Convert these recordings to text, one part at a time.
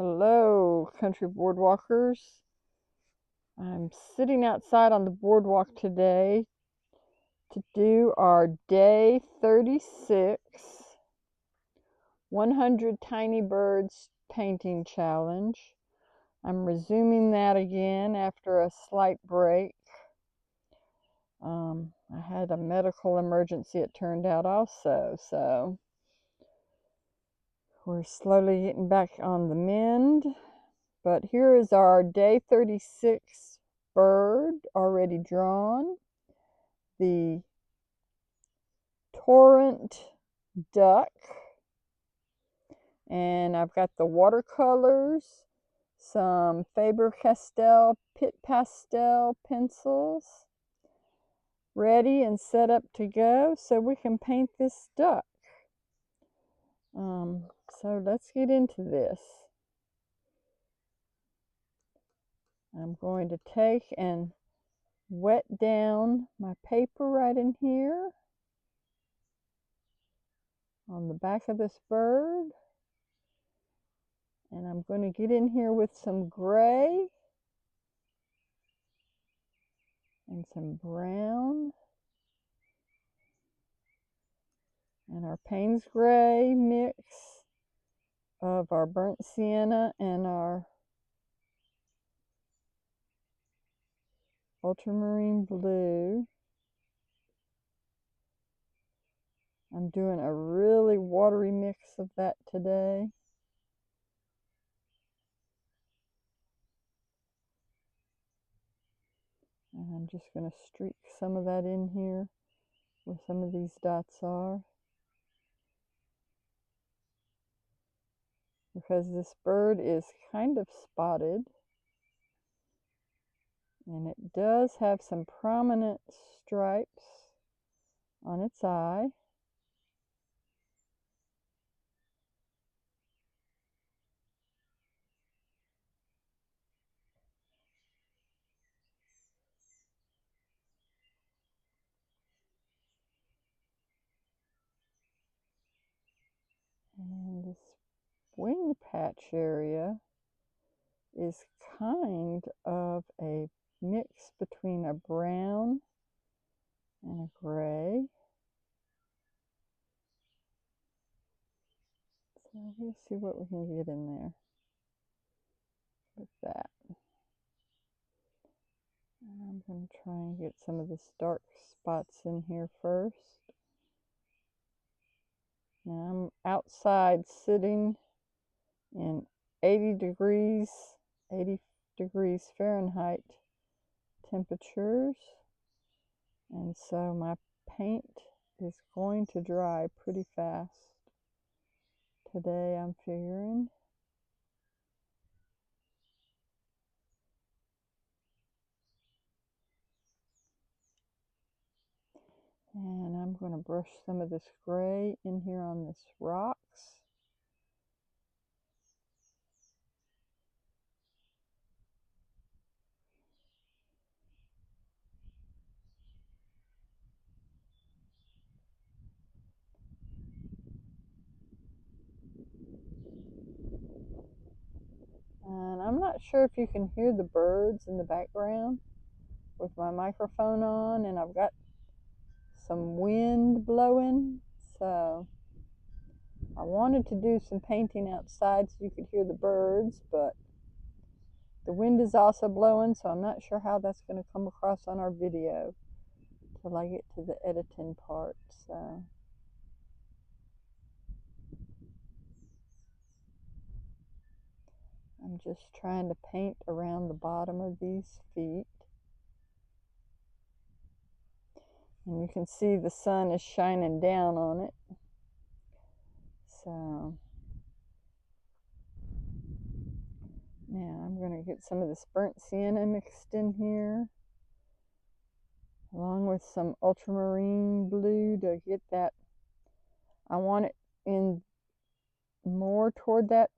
Hello, country boardwalkers. I'm sitting outside on the boardwalk today to do our day 36 100 Tiny Birds painting challenge. I'm resuming that again after a slight break. I had a medical emergency, it turned out also, so we're slowly getting back on the mend. But here is our day 36 bird already drawn. The Torrent Duck. And I've got the watercolors, some Faber-Castell Pitt Pastel Pencils ready and set up to go so we can paint this duck. So let's get into this. I'm going to take and wet down my paper right in here on the back of this bird. And I'm going to get in here with some gray and some brown and our Payne's gray mix of our burnt sienna and our ultramarine blue. I'm doing a really watery mix of that today. And I'm just going to streak some of that in here where some of these dots are. Because this bird is kind of spotted. And it does have some prominent stripes on its eye. And this wing patch area is kind of a mix between a brown and a gray. So we'll see what we can get in there with that. And I'm going to try and get some of this dark spots in here first. Now I'm outside sitting in 80 degrees Fahrenheit temperatures. And so my paint is going to dry pretty fast today, I'm figuring. And I'm going to brush some of this gray in here on this rocks. And I'm not sure if you can hear the birds in the background with my microphone on, and I've got some wind blowing, so I wanted to do some painting outside so you could hear the birds, but the wind is also blowing, so I'm not sure how that's going to come across on our video till I get to the editing part. So I'm just trying to paint around the bottom of these feet. And you can see the sun is shining down on it. So now I'm going to get some of this burnt sienna mixed in here, along with some ultramarine blue to get that. I want it in more toward that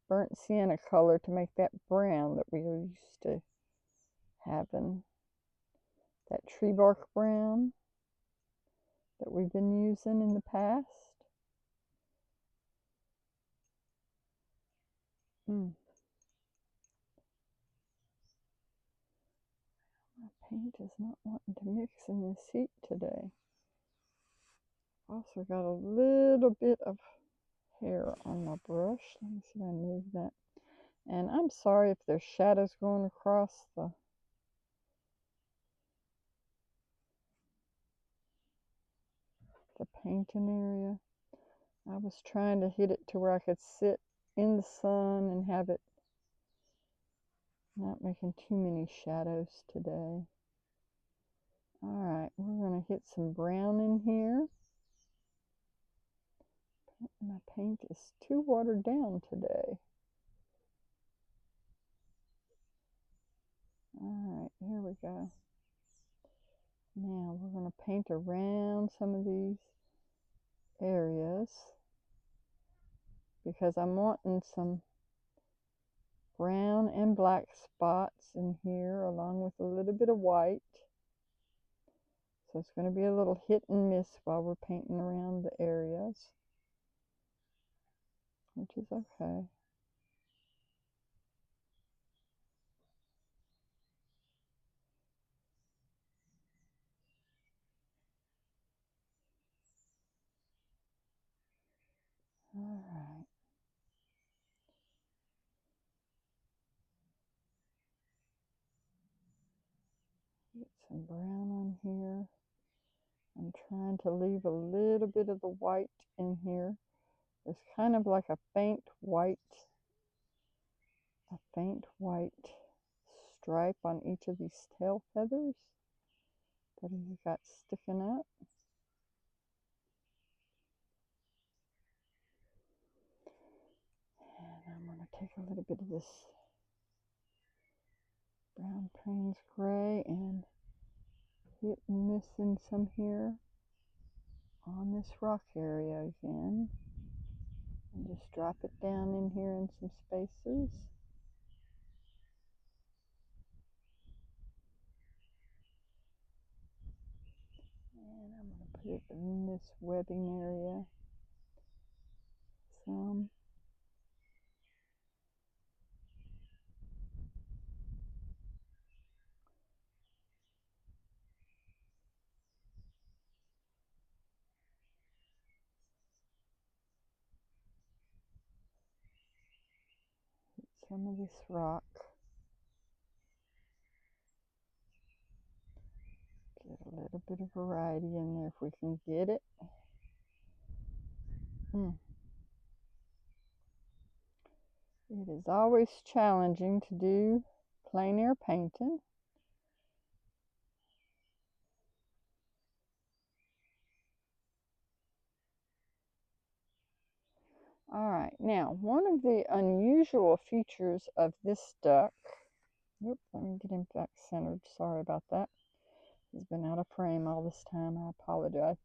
burnt sienna color to make that brown that we were used to having. That tree bark brown that we've been using in the past. My paint is not wanting to mix in this heat today. Also got a little bit of hair on my brush. Let me see if I move that. And I'm sorry if there's shadows going across the painting area. I was trying to hit it to where I could sit in the sun and have it not making too many shadows today. Alright, we're going to hit some brown in here. My paint is too watered down today. Alright, here we go. Now we're going to paint around some of these areas because I'm wanting some brown and black spots in here along with a little bit of white. So it's going to be a little hit and miss while we're painting around the areas, which is okay. Alright. Get some brown on here. I'm trying to leave a little bit of the white in here. There's kind of like a faint white stripe on each of these tail feathers that he's got sticking up. And I'm going to take a little bit of this brown Payne's gray and hit and miss in some here on this rock area again. And just drop it down in here in some spaces. And I'm going to put it in this webbing area some. Some of this rock. Get a little bit of variety in there if we can get it. It is always challenging to do plein air painting. Alright, now one of the unusual features of this duck, let me get him back centered, sorry about that. He's been out of frame all this time, I apologize,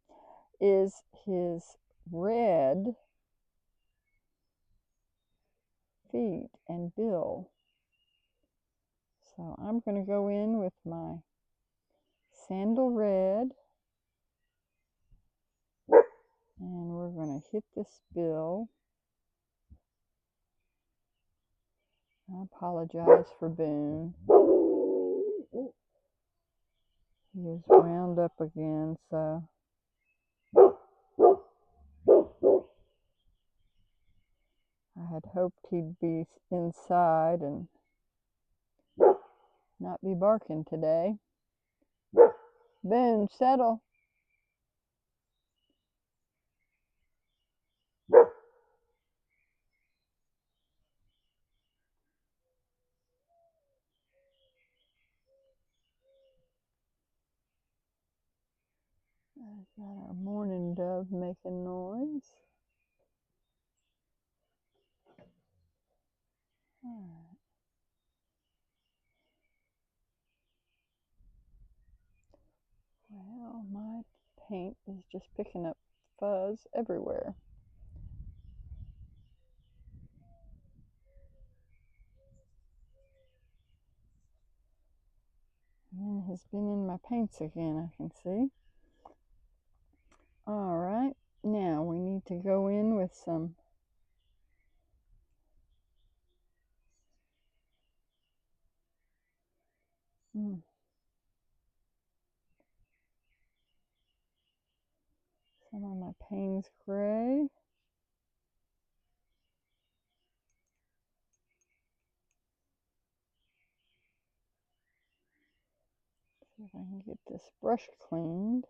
is his red feet and bill. So I'm going to go in with my sandal red and we're going to hit this bill. I apologize for Boone. He is wound up again, so I had hoped he'd be inside and not be barking today. Boone, settle. I've got our mourning dove making noise. Alright. Well, my paint is just picking up fuzz everywhere. And has been in my paints again, I can see. Alright, now we need to go in with some Some of my Payne's gray. See if I can get this brush cleaned.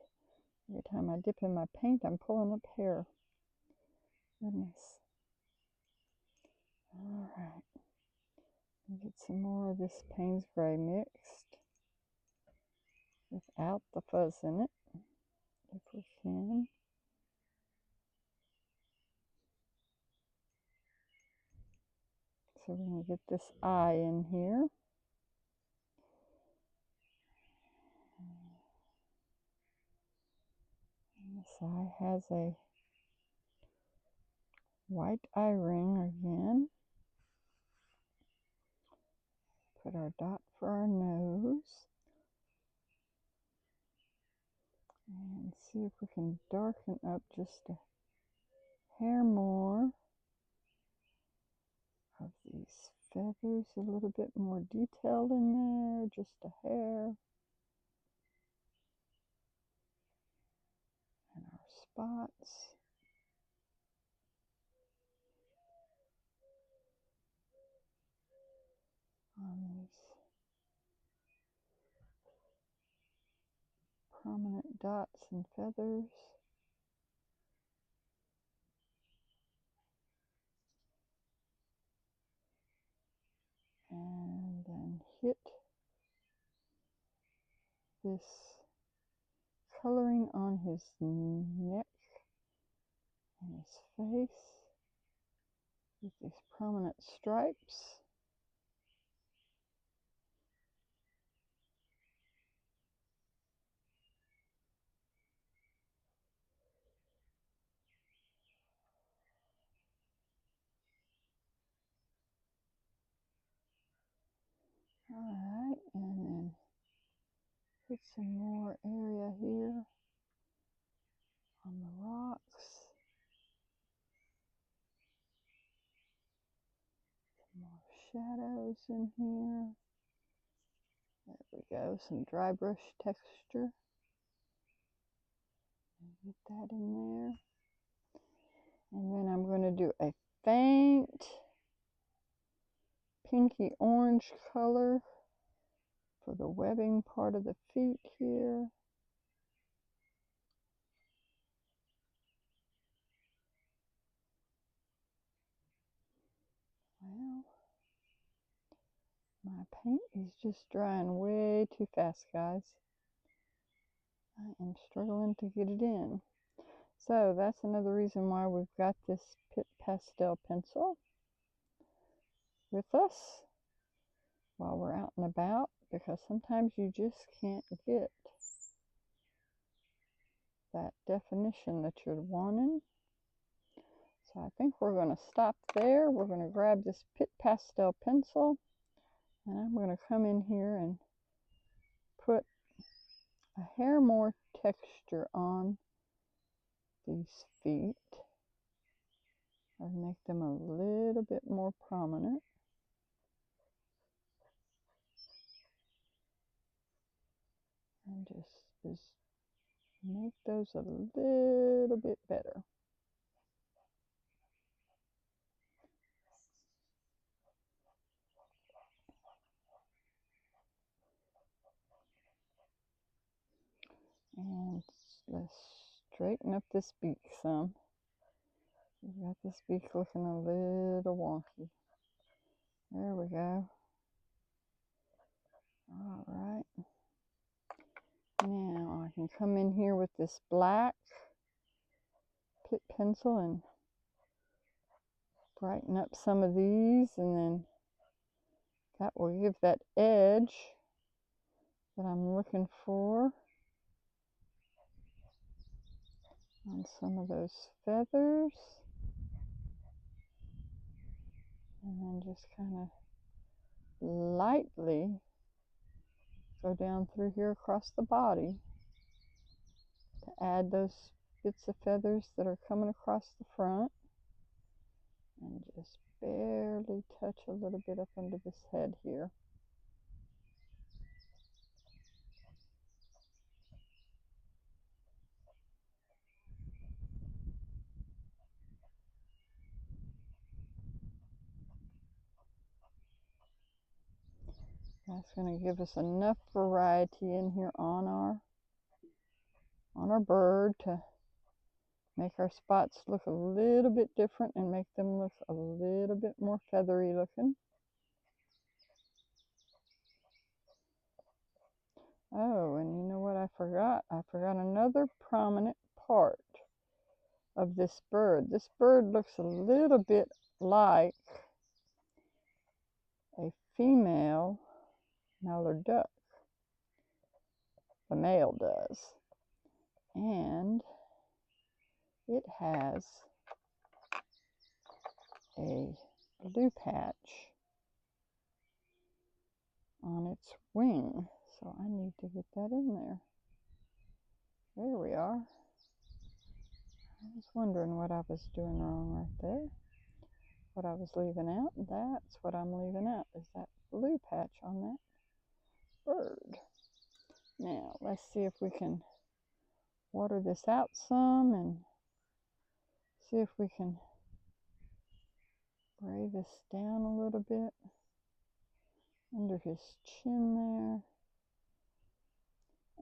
Every time I dip in my paint, I'm pulling up hair. Goodness. All right. Get some more of this Payne's gray mixed without the fuzz in it, if we can. So we can get this eye in here. And this eye has a white eye ring again. Put our dot for our nose. And see if we can darken up just a hair more of these feathers, a little bit more detailed in there, just a hair. And our spots. On these prominent dots and feathers. And then hit this coloring on his neck and his face with these prominent stripes. Alright, and then put some more area here on the rocks. Some more shadows in here. There we go, some dry brush texture. Get that in there. And then I'm going to do a faint pinky orange color for the webbing part of the feet here. Well, my paint is just drying way too fast, guys. I am struggling to get it in. So that's another reason why we've got this Pitt Pastel pencil with us while we're out and about, because sometimes you just can't get that definition that you're wanting. So I think we're going to stop there. We're going to grab this Pitt Pastel pencil, and I'm going to come in here and put a hair more texture on these feet, or make them a little bit more prominent. And just make those a little bit better. And let's straighten up this beak some. We've got this beak looking a little wonky. There we go. All right. Now I can come in here with this black Pitt pencil and brighten up some of these, and then that will give that edge that I'm looking for on some of those feathers. And then just kind of lightly go down through here across the body to add those bits of feathers that are coming across the front, and just barely touch a little bit up under this head here. That's going to give us enough variety in here on our bird to make our spots look a little bit different and make them look a little bit more feathery looking. Oh, and you know what I forgot? I forgot another prominent part of this bird. This bird looks a little bit like a female mallard duck. The male does. And it has a blue patch on its wing. So I need to get that in there. There we are. I was wondering what I was doing wrong right there. What I was leaving out. That's what I'm leaving out, is that blue patch on that bird. Now, let's see if we can water this out some and see if we can gray this down a little bit under his chin there.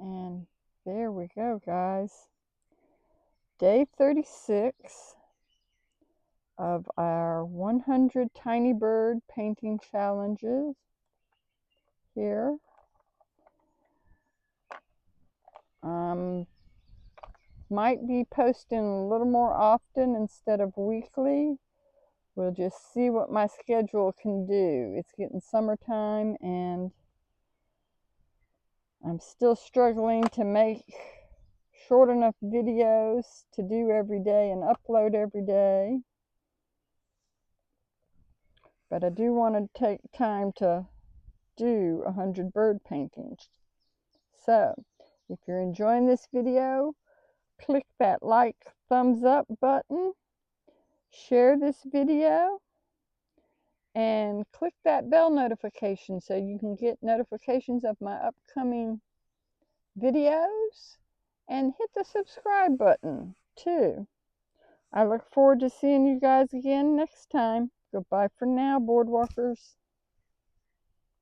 And there we go, guys. Day 36 of our 100 tiny bird painting challenges here. Might be posting a little more often instead of weekly. We'll just see what my schedule can do. It's getting summertime and I'm still struggling to make short enough videos to do every day and upload every day. But I do want to take time to do 100 bird paintings. So, if you're enjoying this video, click that like, thumbs up button, share this video, and click that bell notification so you can get notifications of my upcoming videos, and hit the subscribe button too. I look forward to seeing you guys again next time. Goodbye for now, boardwalkers.